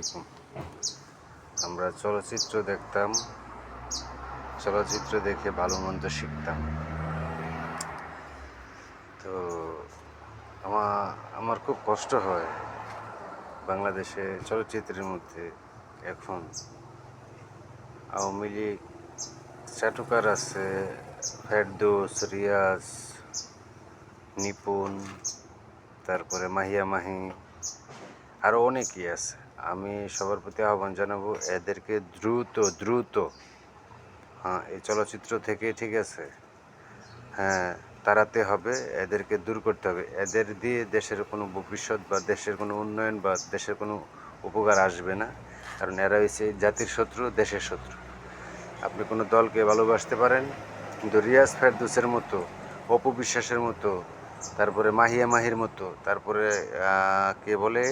আলাইকুম। আমরা চলচ্চিত্র দেখতাম, চলচ্চিত্র দেখে ভালো মন্দ শিখতাম। তো আমার খুব কষ্ট হয় বাংলাদেশে চলচ্চিত্রের মধ্যে এখন আওয়ামী লীগ চাটুকার আছে, ফেরদৌস, রিয়াজ, নিপুণ, তারপরে মাহিয়া মাহি, আরও অনেকেই আছে। আমি সবার প্রতি আহ্বান জানাবো এদেরকে দ্রুত এই চলচ্চিত্র থেকে, ঠিক আছে, হ্যাঁ, তাড়াতে হবে, এদেরকে দূর করতে হবে। এদের দিয়ে দেশের কোনো ভবিষ্যৎ বা দেশের কোনো উন্নয়ন বা দেশের কোনো উপকার আসবে না, কারণ এরা হচ্ছে জাতির শত্রু, দেশের শত্রু। আপনি কোনো দলকে ভালোবাসতে পারেন, কিন্তু রিয়াজ ফেরদৌসের মতো, অপু বিশ্বাসের মতো, তারপরে মাহিয়া মাহির মতো, তারপরে কে বলে